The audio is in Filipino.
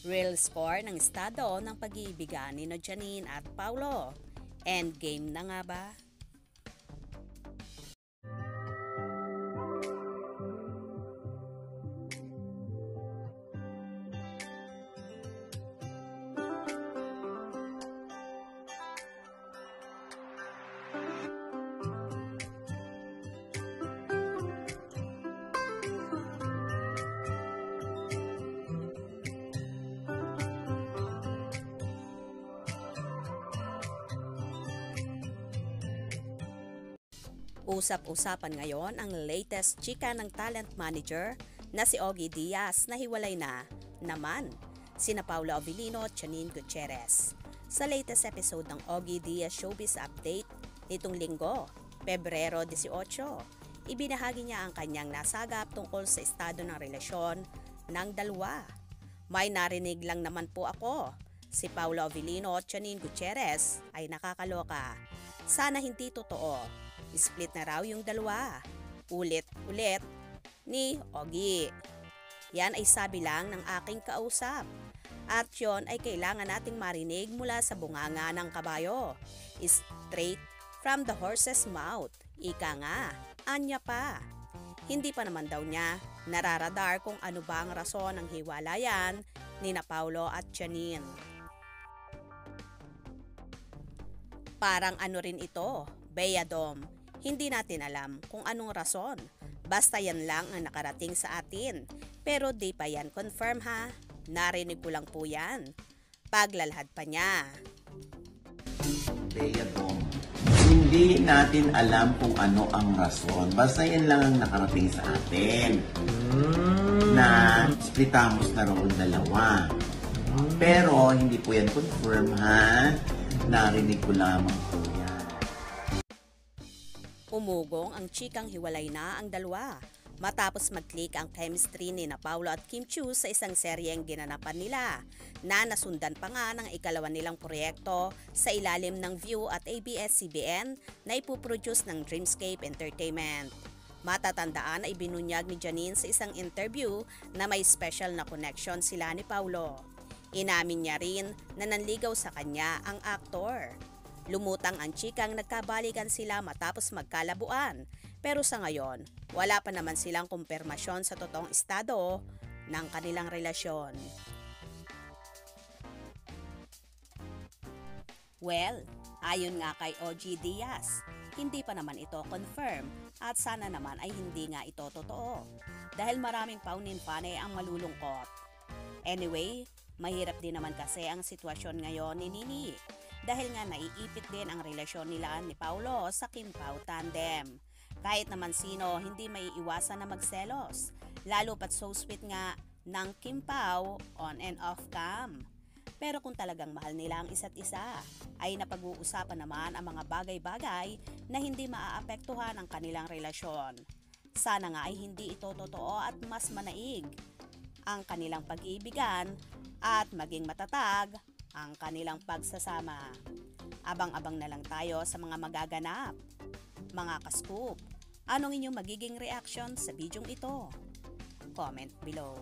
Real score ng estado ng pag-iibigan ni Janine at Paulo. Endgame na nga ba? Usap-usapan ngayon ang latest chika ng talent manager na si Ogie Diaz na hiwalay na naman sina Paula Avellino at Janine Gutierrez. Sa latest episode ng Ogie Diaz Showbiz Update nitong linggo, Pebrero 18, ibinahagi niya ang kanyang nasagap tungkol sa estado ng relasyon ng dalawa. May narinig lang naman po ako. Si Paula Avellino at Janine Gutierrez ay nakakaloka. Sana hindi totoo. Split na raw yung dalawa. Ulit-ulit ni Ogie. Yan ay sabi lang ng aking kausap. At yun ay kailangan nating marinig mula sa bunganga ng kabayo. Straight from the horse's mouth. Ika nga, anya pa. Hindi pa naman daw niya nararadar kung ano ba ang rason ng hiwalayan ni na Paulo at Janine. Parang ano rin ito, Beyadom. Hindi natin alam kung anong rason. Basta yan lang ang nakarating sa atin. Pero di pa yan confirm ha. Narinig ko lang po yan. Paglalahad pa niya. Beyadom. Hindi natin alam kung ano ang rason. Basta yan lang ang nakarating sa atin. Na splitamos na raw ang dalawa. Pero hindi po yan confirm ha. Narinig ko lamang po yan. Umugong ang chikang hiwalay na ang dalawa matapos mag-click ang chemistry ni na Paulo at Kim Chiu sa isang seryeng ginanapan nila na nasundan pa nga ng ikalawa nilang proyekto sa ilalim ng View at ABS-CBN na ipuproduce ng Dreamscape Entertainment. Matatandaan ay binunyag ni Janine sa isang interview na may special na connection sila ni Paulo. Inamin niya rin na nanligaw sa kanya ang aktor. Lumutang ang chikang nagkabalikan sila matapos magkalabuan, pero sa ngayon, wala pa naman silang kumpirmasyon sa totoong estado ng kanilang relasyon. Well, ayon nga kay Ogie Diaz, hindi pa naman ito confirm at sana naman ay hindi nga ito totoo dahil maraming paunin-panay ang malulungkot. Anyway, mahirap din naman kasi ang sitwasyon ngayon ni Nini. Dahil nga naiipit din ang relasyon nila ni Paulo sa Kim Pao tandem. Kahit naman sino, hindi may iwasan na magselos. Lalo pat so sweet nga ng Kim Pao on and off cam. Pero kung talagang mahal nila ang isa't isa, ay napag-uusapan naman ang mga bagay-bagay na hindi maaapektuhan ang kanilang relasyon. Sana nga ay hindi ito totoo at mas manaig ang kanilang pag-iibigan at maging matatag ang kanilang pagsasama. Abang-abang na lang tayo sa mga magaganap. Mga ka-scoop, anong inyong magiging reaction sa bidyong ito? Comment below.